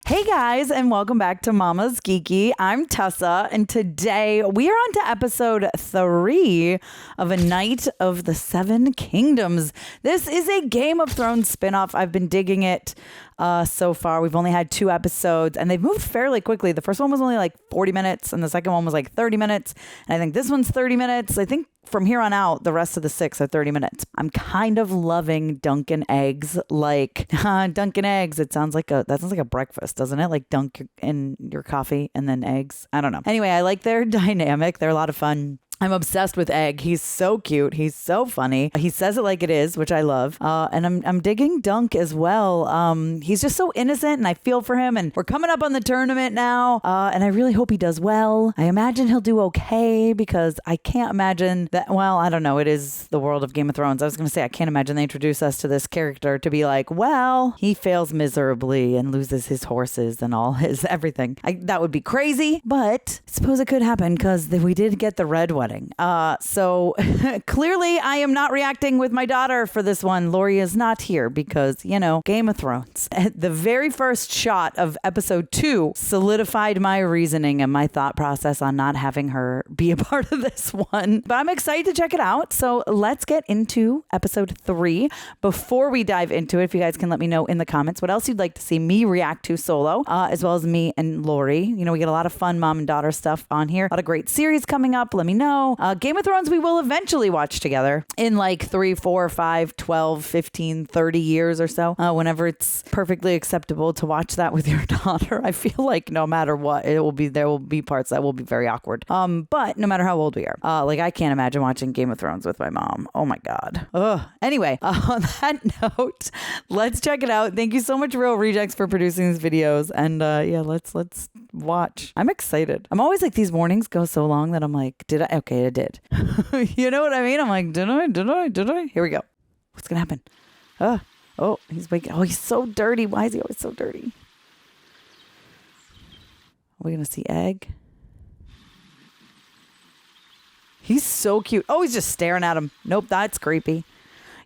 Hey guys, and welcome back to Mama's Geeky. I'm Tessa, and today we are on to episode 3 of A Night of the Seven Kingdoms. This is a Game of Thrones spinoff. I've been digging it so far. We've only had 2 episodes, and they've moved fairly quickly. The first one was only like 40 minutes, and the second one was like 30 minutes. And I think this one's 30 minutes. I think from here on out, the rest of the 6 are 30 minutes. I'm kind of loving Dunkin' Eggs. Like, Dunkin' Eggs, that sounds like a breakfast, doesn't it? Like dunk in your coffee and then eggs. I don't know. Anyway, I like their dynamic. They're a lot of fun. I'm obsessed with Egg. He's so cute. He's so funny. He says it like it is, which I love. And I'm digging Dunk as well. He's just so innocent, and I feel for him. And we're coming up on the tournament now. And I really hope he does well. I imagine he'll do okay, because I can't imagine that. Well, I don't know. It is the world of Game of Thrones. I was going to say, I can't imagine they introduce us to this character to be like, well, he fails miserably and loses his horses and all his everything. That would be crazy, but I suppose it could happen, because we did get the red wedding. So clearly I am not reacting with my daughter for this one. Lori is not here because, Game of Thrones. The very first shot of episode 2 solidified my reasoning and my thought process on not having her be a part of this one. But I'm excited to check it out. So let's get into episode 3. Before we dive into it, if you guys can let me know in the comments what else you'd like to see me react to solo, as well as me and Lori. We get a lot of fun mom and daughter stuff on here. A lot of great series coming up. Let me know. Game of Thrones we will eventually watch together in like 3, 4, 5, 12, 15, 30 years or so, whenever it's perfectly acceptable to watch that with your daughter. I feel like no matter what, there will be parts that will be very awkward. But no matter how old we are, like I can't imagine watching Game of Thrones with my mom. Oh my God. Ugh. Anyway, on that note, let's check it out. Thank you so much, Real Rejects, for producing these videos. And yeah, let's watch. I'm excited. I'm always like, these mornings go so long that I'm like, okay, I did. You know what I mean? I'm like, did I? Here we go. What's gonna happen? Oh, he's waking. Oh, he's so dirty. Why is he always so dirty? Are we gonna see Egg? He's so cute. Oh, he's just staring at him. Nope, that's creepy.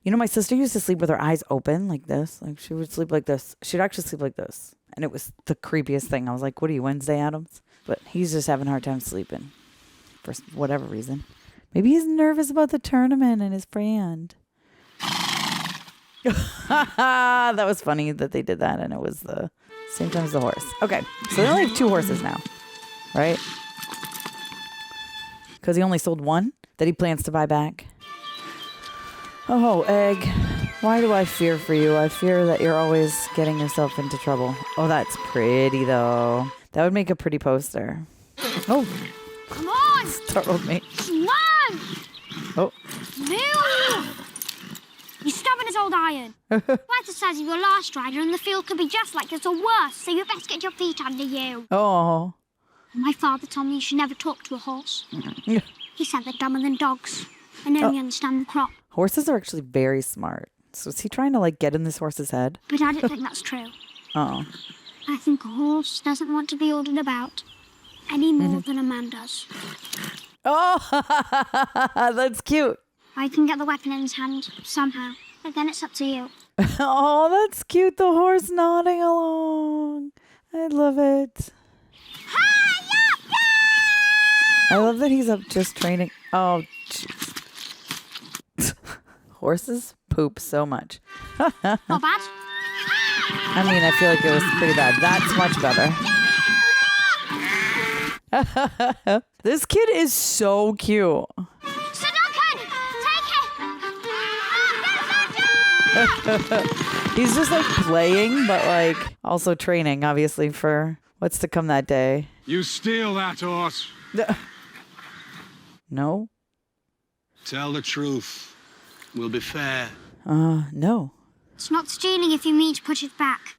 My sister used to sleep with her eyes open like this. Like she would sleep like this. She'd actually sleep like this. And it was the creepiest thing. I was like, what are you, Wednesday Addams? But he's just having a hard time sleeping for whatever reason. Maybe he's nervous about the tournament and his friend. That was funny that they did that, and it was the same time as the horse. Okay, so they only have 2 horses now, right? Because he only sold 1 that he plans to buy back. Oh, Egg. Why do I fear for you? I fear that you're always getting yourself into trouble. Oh, that's pretty, though. That would make a pretty poster. Oh. Come on! Startled me. Come on! Oh. Move! You stubborn as old iron. Like the size of your last rider, and the field could be just like this or worse, so you best get your feet under you. Oh. My father told me you should never talk to a horse. He said they're dumber than dogs and only understand the crop. Horses are actually very smart. So is he trying to get in this horse's head? But I don't think that's true. Oh. I think a horse doesn't want to be ordered about any more than a man does. Oh, that's cute. I can get the weapon in his hand somehow, but then it's up to you. Oh, that's cute. The horse nodding along. I love it. I love that he's up just training. Oh, jeez. Horses poop so much. Not bad. I mean, I feel like it was pretty bad. That's much better. This kid is so cute. Sir Duncan, take it! He's just playing, but also training, obviously, for what's to come that day. You steal that horse. No. Tell the truth. We'll be fair. No. It's not stealing if you mean to put it back.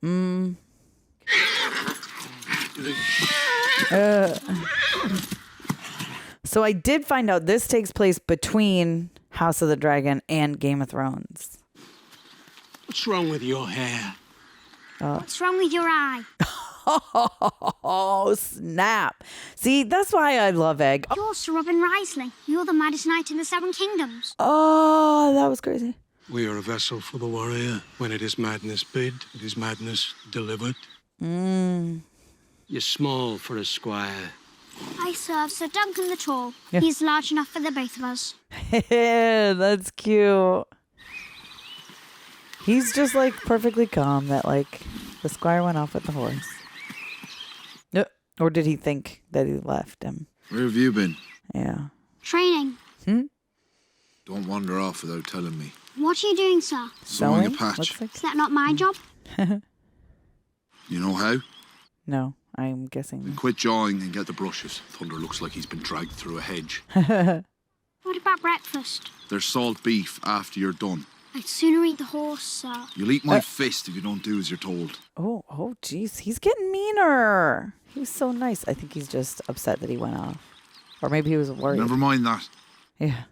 So I did find out this takes place between House of the Dragon and Game of Thrones. What's wrong with your hair? What's wrong with your eye? Oh, snap. See, that's why I love Egg. You're Sir Robin Wriothesley. You're the maddest knight in the Seven Kingdoms. Oh, that was crazy. We are a vessel for the warrior. When it is madness bid, it is madness delivered. When You're small for a squire. I serve Sir Duncan the Tall. Yeah. He's large enough for the both of us. That's cute. He's just like perfectly calm that like the squire went off with the horse. Or did he think that he left him? Where have you been? Yeah. Training. Don't wander off without telling me. What are you doing, sir? Sewing a Sewing? patch. Looks like... Is that not my job? You know how? No, I'm guessing. Quit jawing and get the brushes. Thunder looks like he's been dragged through a hedge. What about breakfast? There's salt beef after you're done. I'd sooner eat the horse, sir. You'll eat my fist if you don't do as you're told. Oh, jeez. He's getting meaner. He was so nice. I think he's just upset that he went off. Or maybe he was worried. Never mind that. Yeah.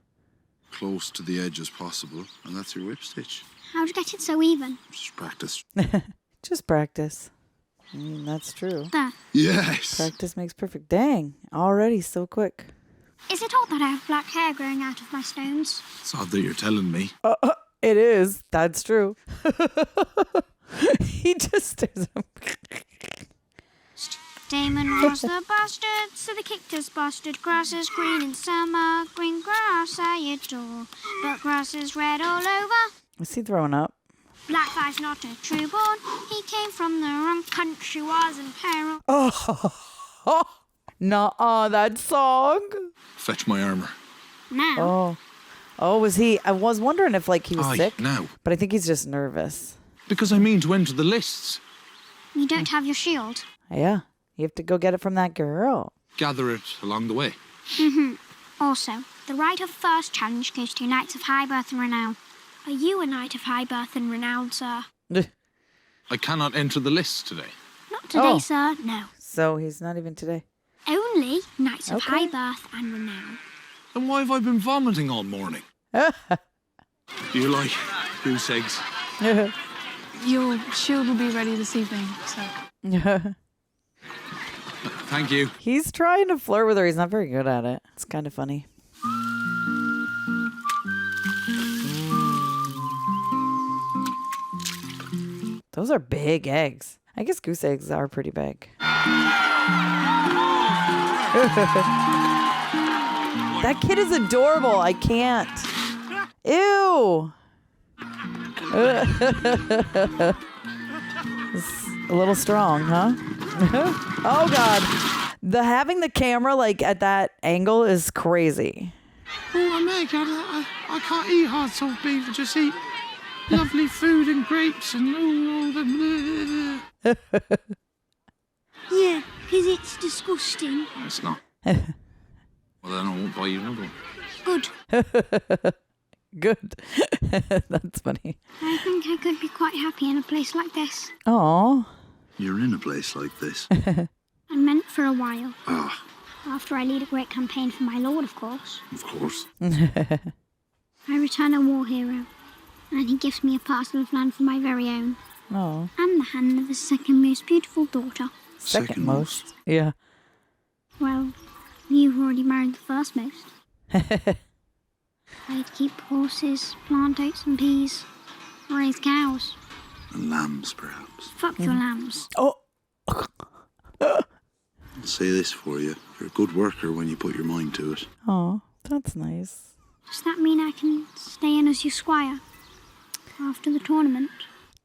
Close to the edge as possible, and that's your whip stitch. How'd you get it so even? Just practice. Just practice. That's true. There. Yes! Practice makes perfect. Dang. Already so quick. Is it odd that I have black hair growing out of my stones? It's odd that you're telling me. It is. That's true. He just stares at him. Damon was the bastard, so they kicked his bastard. Grass is green in summer, green grass I adore, but grass is red all over. Is he throwing up? Black guy's not a true born, he came from the wrong country, was in peril. Oh. Nuh-uh, that song. Fetch my armor. Now, Oh, was he? I was wondering if like he was Aye, sick. now. But I think he's just nervous. Because I mean to enter the lists. you don't have your shield. Yeah. You have to go get it from that girl. Gather it along the way. Also, the right of first challenge goes to knights of high birth and renown. Are you a knight of high birth and renown, sir? I cannot enter the lists today. Not today, Oh. sir, no. So he's not even today. Only knights of Okay. high birth and renown. Then why have I been vomiting all morning? Do you like goose eggs? Your shield will be ready this evening, so. Thank you. He's trying to flirt with her. He's not very good at it. It's kind of funny. Those are big eggs. I guess goose eggs are pretty big. That kid is adorable. I can't. Ew. It's a little strong, huh? Oh, God. Having the camera like at that angle is crazy. Oh, Meg, I can't eat hard soft beef. I just eat lovely food and grapes and all the... Yeah, because it's disgusting. It's not. Well, then I won't buy you another one. Good. Good. That's funny. I think I could be quite happy in a place like this. Aw. You're in a place like this. I'm meant for a while. Ah, After I lead a great campaign for my lord, of course. of course. I return a war hero, and he gives me a parcel of land for my very own, Oh. and the hand of his second most beautiful daughter. Second most. Yeah. Well, you've already married the first most. I'd keep horses, plant oats and peas, raise cows. And lambs, perhaps. Fuck your lambs. Oh. I'll say this for you. You're a good worker when you put your mind to it. Oh, that's nice. Does that mean I can stay in as your squire after the tournament?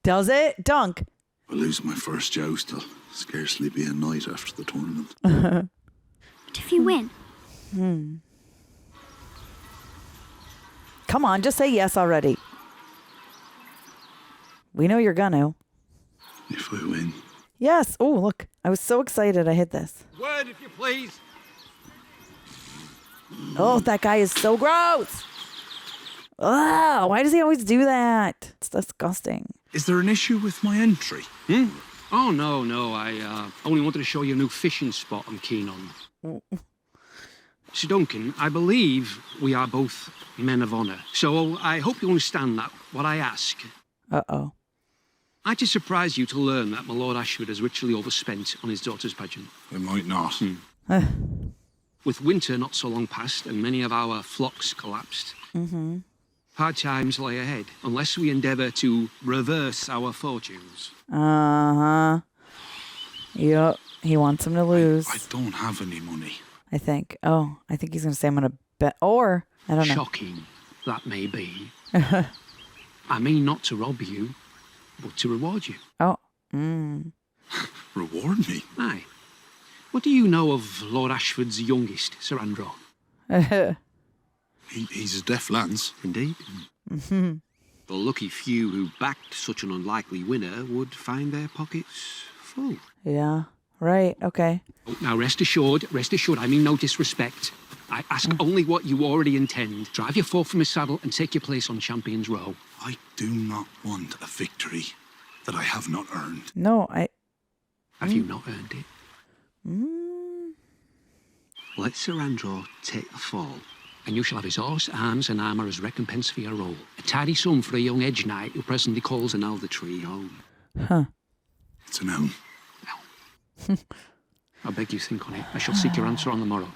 Does it? Dunk. If I lose my first joust, I'll scarcely be a knight after the tournament. But if you win, Come on, just say yes already. We know you're gonna. If I win. Yes. Oh, look. I was so excited I hit this. Word, if you please. Oh, that guy is so gross. Ugh, why does he always do that? It's disgusting. Is there an issue with my entry? Oh, no. I only wanted to show you a new fishing spot I'm keen on. Sir Duncan, I believe we are both men of honour. So I hope you understand that what I ask. Uh-oh. I just surprise you to learn that my Lord Ashford has ritually overspent on his daughter's pageant. It might not. With winter not so long past and many of our flocks collapsed, hard times lie ahead unless we endeavour to reverse our fortunes. Uh-huh. Yup. He wants him to lose. I don't have any money. I think. Oh, I think he's going to say I'm going to bet. Or, I don't know. Shocking, that may be. I mean not to rob you, but to reward you. Oh. Reward me? Aye. What do you know of Lord Ashford's youngest, Sir Andrew? He's a deaf lance. Indeed. The lucky few who backed such an unlikely winner would find their pockets full. Yeah. Right. Okay. Now, rest assured, I mean no disrespect. I ask only what you already intend. Drive your fork from his saddle and take your place on Champion's Row. I do not want a victory that I have not earned. No, Have you not earned it? Let Sir Andrew take the fall, and you shall have his horse, arms, and armour as recompense for your role. A tidy sum for a young edge knight who presently calls an elder tree home. Huh. It's an elm. I beg you think on it. I shall seek your answer on the morrow.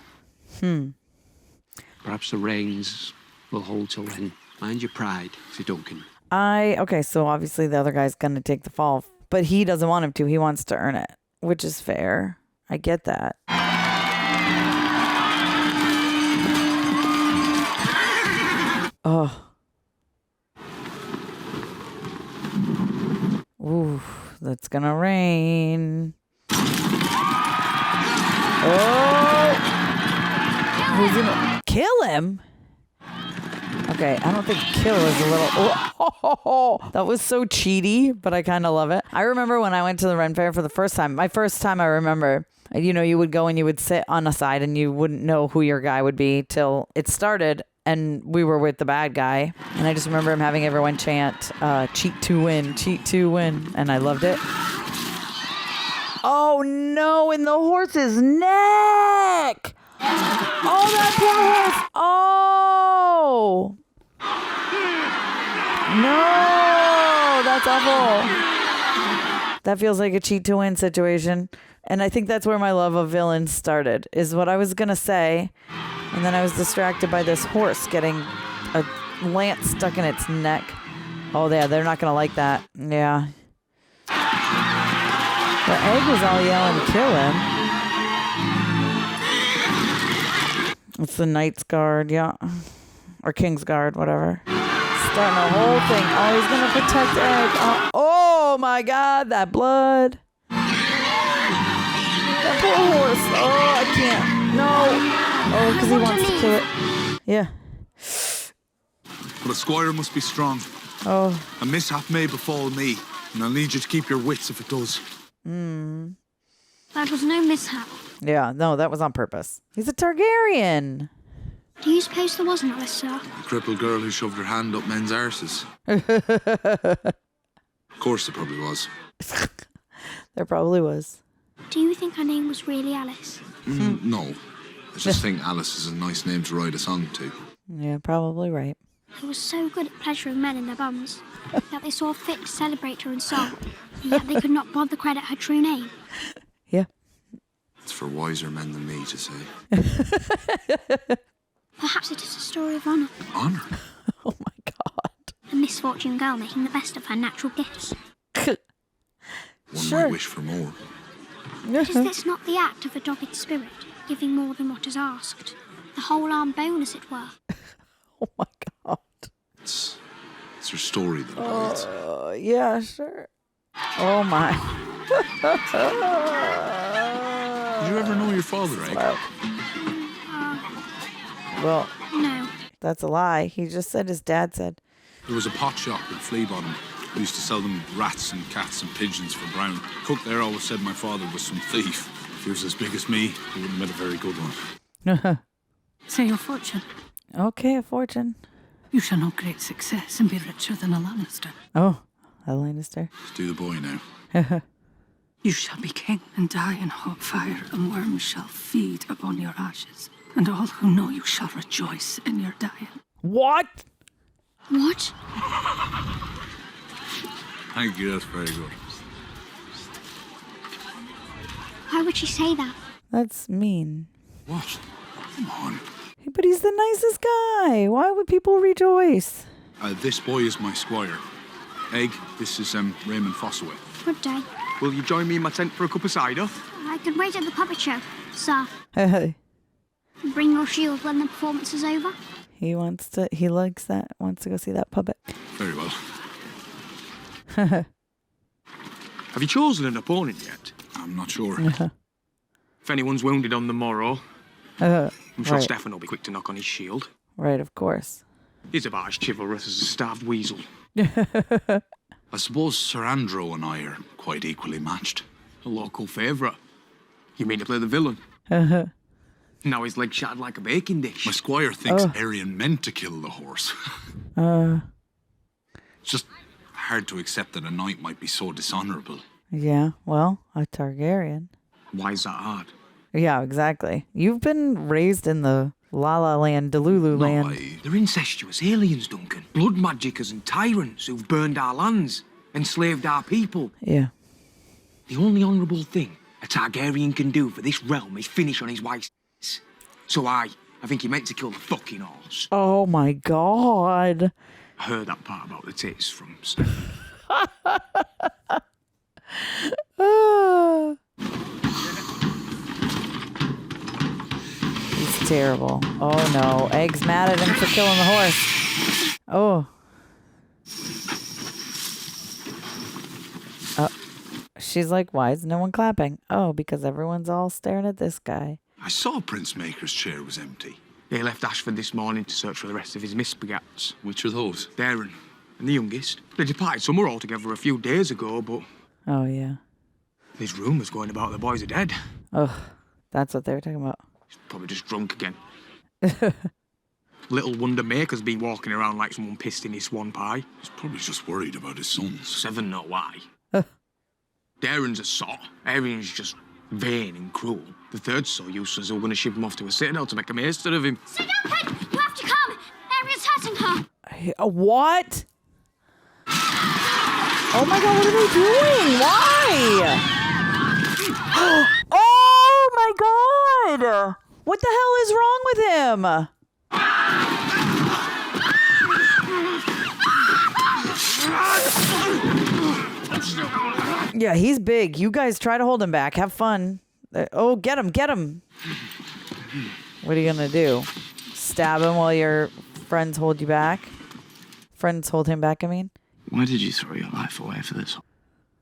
Perhaps the reins will hold till then. Mind your pride, Sir Duncan. Okay, so obviously the other guy's going to take the fall, but he doesn't want him to. He wants to earn it, which is fair. I get that. Oh. Ooh, that's going to rain. Oh! Who's going to kill him? Okay, I don't think kill is a little... Oh, that was so cheaty, but I kind of love it. I remember when I went to the Ren Fair for the first time. My first time I remember, you would go and you would sit on a side and you wouldn't know who your guy would be till it started. And we were with the bad guy. And I just remember him having everyone chant, cheat to win, cheat to win. And I loved it. Oh, no, in the horse's neck. Oh, that poor horse. Oh. No, that's awful. That feels like a cheat to win situation. And I think that's where my love of villains started, is what I was going to say. And then I was distracted by this horse getting a lance stuck in its neck. Oh, yeah, they're not going to like that. Yeah. The egg was all yelling, kill him. It's the Knight's Guard, yeah. Or King's Guard, whatever. Starting the whole thing. Oh, he's going to protect Egg. Oh, my God, that blood. That poor horse. Oh, I can't. No. Oh, because he wants to kill it. Yeah. But a squire must be strong. Oh. A mishap may befall me, and I'll need you to keep your wits if it does. That was no mishap. Yeah, no, that was on purpose. He's a Targaryen. Do you suppose there wasn't, Alistair? The crippled girl who shoved her hand up men's arses. Of course there probably was. There probably was. Do you think her name was really Alice? No. I just think Alice is a nice name to write a song to. Yeah, probably right. Who was so good at pleasuring men in their bums that they saw fit to celebrate her in song, and yet they could not bother credit her true name. Yeah. It's for wiser men than me to say. Perhaps it is a story of honour. Honour? Oh my God. A misfortune girl making the best of her natural gifts. One Sure. might wish for more. Is this not the act of a dogged spirit, giving more than what is asked? The whole arm bone, as it were. Oh my God. It's her story that bites. Yeah, sure. Oh my. Did you ever know your father, Egg? Well, No. that's a lie. He just said his dad said. There was a pot shop in Fleabottom. We used to sell them rats and cats and pigeons for brown. Cook there always said my father was some thief. If he was as big as me, he wouldn't have made a very good one. Say your fortune. Okay, a fortune. You shall know great success and be richer than a Lannister. Oh, a Lannister. Let's do the boy now. You shall be king and die in hot fire, and worms shall feed upon your ashes. And all who know you shall rejoice in your dying. What? What? Thank you, that's very good. Why would she say that? That's mean. What? Come on. But he's the nicest guy. Why would people rejoice? This boy is my squire. Egg, this is Raymond Fossaway. Good day. Will you join me in my tent for a cup of cider? I could wait at the puppet show, sir. he Bring your shield when the performance is over. wants to go see that puppet. Very well. Have you chosen an opponent yet? I'm not sure. If anyone's wounded on the morrow, I'm sure right. Stefan will be quick to knock on his shield. Right, of course. He's about as chivalrous as a starved weasel. I suppose Sir Andrew and I are quite equally matched. A local favourite. You mean to play the villain? Now his leg shattered like a baking dish. My squire thinks Aryan meant to kill the horse. It's just hard to accept that a knight might be so dishonourable. Yeah, well, a Targaryen. Why is that hard? Yeah, exactly. You've been raised in the La La Land, Delulu land. They're incestuous aliens, Duncan. Blood magicers and tyrants who've burned our lands, enslaved our people. Yeah. The only honourable thing a Targaryen can do for this realm is finish on his wife's s***. So I think he meant to kill the fucking horse. Oh my God. I heard that part about the tits from Stefan. He's terrible. Oh no. Egg's mad at him for killing the horse. Oh. She's like, why is no one clapping? Oh, because everyone's all staring at this guy. I saw Prince Maker's chair was empty. They left Ashford this morning to search for the rest of his misbegats. Which are those? Darren and the youngest. They departed somewhere altogether a few days ago, but Oh yeah. there's rumours going about the boys are dead. Oh, that's what they were talking about. He's probably just drunk again. Little wonder Maker's been walking around like someone pissed in his swan pie. He's probably just worried about his sons. Seven know why. Darren's a sot. Arian's just vain and cruel. The third's so useless they're going to ship him off to a citadel to make a maester of him. Sit down, Prince! You have to come! Arian's hurting her! What? Oh my God, what are they doing? Why? Oh my God! What the hell is wrong with him? Yeah, he's big. You guys try to hold him back. Have fun. Oh, get him, get him. What are you going to do? Stab him while your friends hold you back? Friends hold him back, I mean? Why did you throw your life away for this?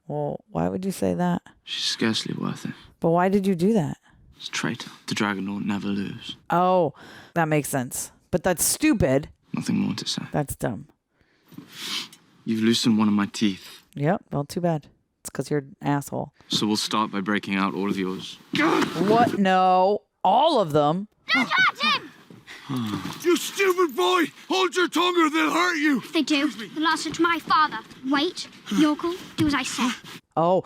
Well, why would you say that? She's scarcely worth it. But why did you do that? It's a traitor. The dragon will never lose. Oh, that makes sense. But that's stupid. Nothing more to say. That's dumb. You've loosened one of my teeth. Yep, well, too bad. It's because you're an asshole. So we'll start by breaking out all of yours. What? No. All of them? Don't hurt him! You stupid boy! Hold your tongue or they'll hurt you! If they do, they'll answer to my father. Wait, yokel, do as I say. Oh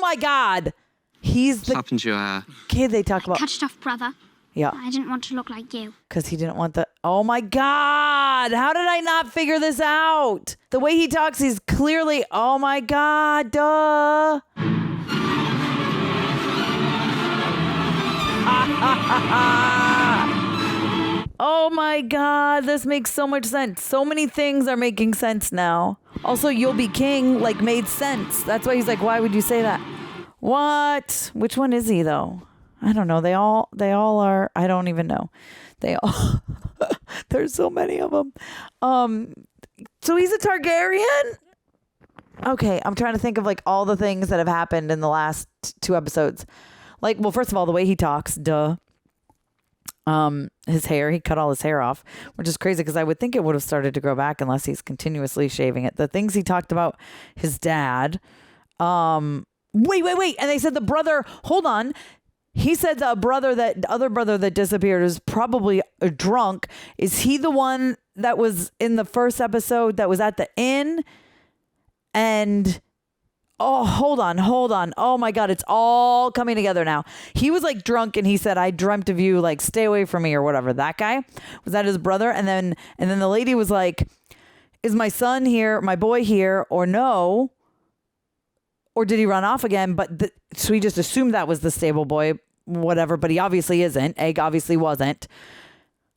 my God. He's What's the happened to your hair? kid they talk about. Cut it off, brother. Yeah, I didn't want to look like you. because he didn't want the... Oh my God. How did I not figure this out? The way he talks, he's clearly... Oh my God, duh. Oh my God, this makes so much sense. So many things are making sense now. Also, you'll be king, like, made sense. That's why he's like, why would you say that? What? Which one is he, though? I don't know. They all are. I don't even know. They all. There's so many of them. So he's a Targaryen? Okay, I'm trying to think of like all the things that have happened in the last 2 episodes. Like, well, first of all, the way he talks, duh. His hair, he cut all his hair off, which is crazy because I would think it would have started to grow back unless he's continuously shaving it. The things he talked about his dad. Wait. And they said the brother, hold on. He said the other brother that disappeared is probably drunk. Is he the one that was in the first episode that was at the inn? And oh, hold on. Oh my God, it's all coming together now. He was like drunk and he said, I dreamt of you, like stay away from me or whatever. That guy, was that his brother? And then the lady was like, is my son here, my boy here, or no? Or did he run off again? So he just assumed that was the stable boy, whatever, but he obviously isn't. Egg obviously wasn't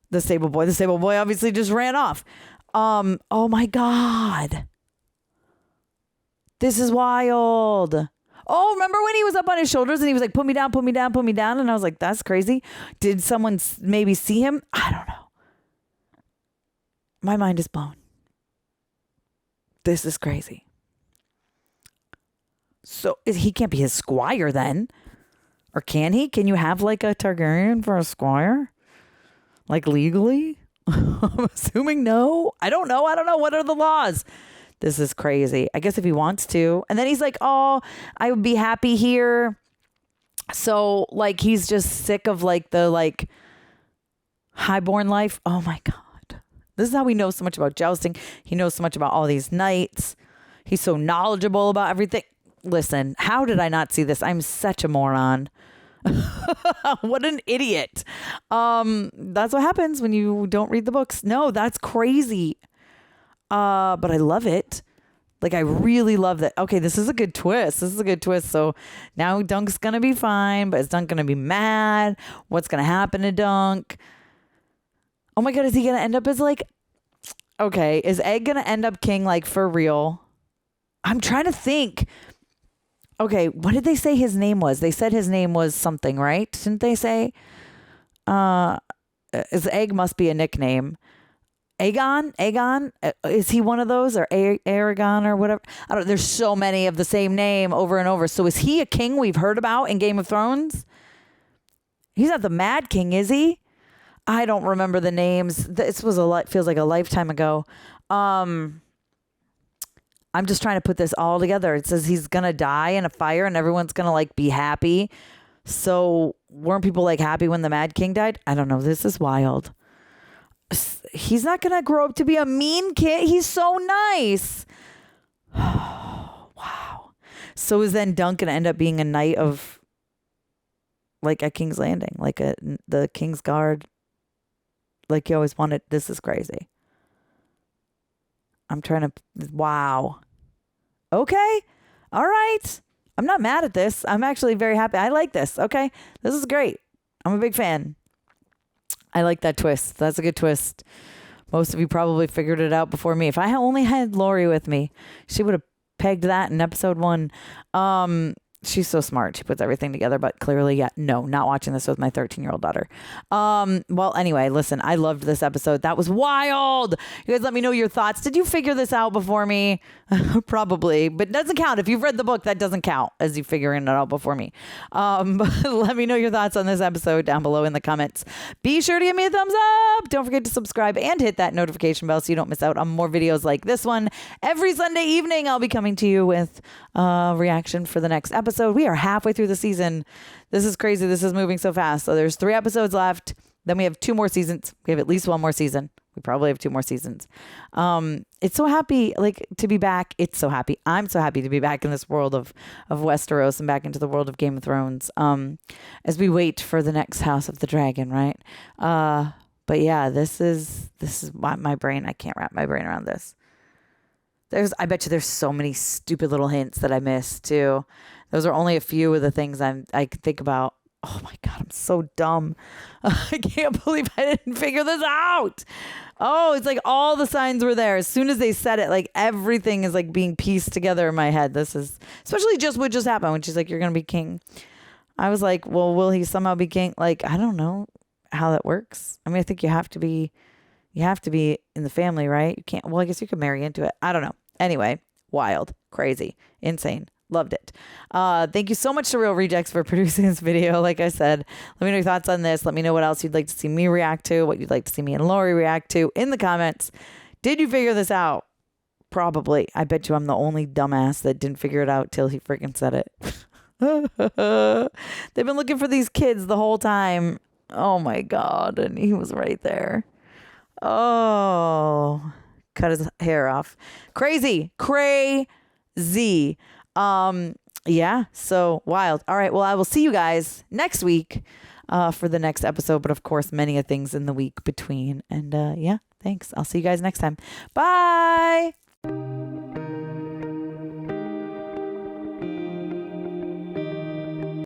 the stable boy. The stable boy obviously just ran off. Oh my God. This is wild. Oh, remember when he was up on his shoulders and he was like, put me down, put me down, put me down. And I was like, that's crazy. Did someone maybe see him? I don't know. My mind is blown. This is crazy. So he can't be his squire then. Or can he? Can you have like a Targaryen for a squire? Like legally? I'm assuming no. I don't know. What are the laws? This is crazy. I guess if he wants to. And then he's like, oh, I would be happy here. So like he's just sick of like the like highborn life. Oh my God. This is how he knows so much about jousting. He knows so much about all these knights. He's so knowledgeable about everything. Listen, how did I not see this? I'm such a moron. What an idiot. That's what happens when you don't read the books. No, that's crazy. But I love it. Like I really love that. Okay, this is a good twist. So now Dunk's gonna be fine, but is Dunk gonna be mad? What's gonna happen to Dunk? Oh my God, is he gonna end up as like, okay, is Egg gonna end up king like for real? I'm trying to think. Okay, what did they say his name was? They said his name was something, right? Didn't they say? His Egg must be a nickname. Aegon? Is he one of those? Or Aragon or whatever? I don't. There's so many of the same name over and over. So is he a king we've heard about in Game of Thrones? He's not the Mad King, is he? I don't remember the names. This was feels like a lifetime ago. I'm just trying to put this all together. It says he's gonna die in a fire and everyone's gonna like be happy. So weren't people like happy when the Mad King died? I don't know. This is wild. He's not gonna grow up to be a mean kid. He's so nice. Wow. So is then Dunk gonna end up being a knight of like a King's Landing, like the King's Guard, like you always wanted? This is crazy. I'm trying to. Wow. Okay. All right. I'm not mad at this. I'm actually very happy. I like this. Okay. This is great. I'm a big fan. I like that twist. That's a good twist. Most of you probably figured it out before me. If I only had Lori with me, she would have pegged that in episode 1. She's so smart. She puts everything together, but clearly, no, not watching this with my 13-year-old daughter. Well, anyway, listen, I loved this episode. That was wild. You guys let me know your thoughts. Did you figure this out before me? Probably, but it doesn't count. If you've read the book, that doesn't count as you figuring it out before me. But let me know your thoughts on this episode down below in the comments. Be sure to give me a thumbs up. Don't forget to subscribe and hit that notification bell so you don't miss out on more videos like this one. Every Sunday evening, I'll be coming to you with a reaction for the next episode. We are halfway through the season. This is crazy. This is moving so fast. So there's 3 episodes left. Then we have 2 more seasons. We have at least 1 more season. We probably have 2 more seasons. It's so happy to be back. It's so happy. I'm so happy to be back in this world of Westeros and back into the world of Game of Thrones. As we wait for the next House of the Dragon, right? But yeah, this is my brain. I can't wrap my brain around this. I bet you there's so many stupid little hints that I missed too. Those are only a few of the things I can think about. Oh my God, I'm so dumb. I can't believe I didn't figure this out. Oh, it's like all the signs were there. As soon as they said it, like everything is like being pieced together in my head. This is especially just what just happened when she's like, you're going to be king. I was like, well, will he somehow be king? Like, I don't know how that works. I mean, I think you have to be in the family, right? You can't, well, I guess you could marry into it. I don't know. Anyway, wild, crazy, insane. Loved it. Thank you so much to Real Rejects for producing this video. Like I said, let me know your thoughts on this. Let me know what else you'd like to see me react to, what you'd like to see me and Lori react to in the comments. Did you figure this out? Probably. I bet you I'm the only dumbass that didn't figure it out till he freaking said it. They've been looking for these kids the whole time. Oh my God. And he was right there. Oh, cut his hair off. Crazy. Yeah, so wild. All right, well, I will see you guys next week for the next episode, but of course, many of things in the week between. And yeah, thanks. I'll see you guys next time. Bye.